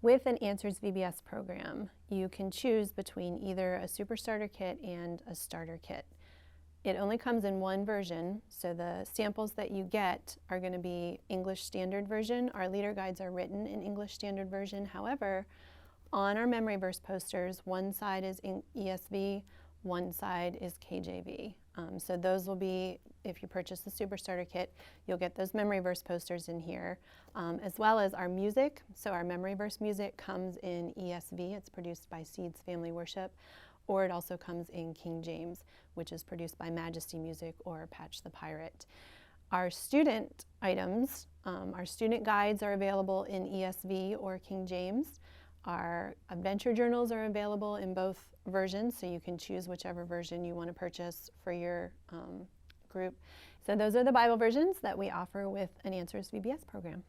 With an Answers VBS program, you can choose between either a Super Starter Kit and a Starter Kit. It only comes in one version, so the samples that you get are going to be English Standard Version. Our leader guides are written in English Standard Version. However, on our memory verse posters, one side is in ESV, one side is KJV. So those will be, if you purchase the Super Starter Kit, you'll get those memory verse posters in here, as well as our music. So our memory verse music comes in ESV. It's produced by Seeds Family Worship, or it also comes in King James, which is produced by Majesty Music or Patch the Pirate. Our student items, our student guides are available in ESV or King James. Our adventure journals are available in both versions, so you can choose whichever version you want to purchase for your group. So those are the Bible versions that we offer with an Answers VBS program.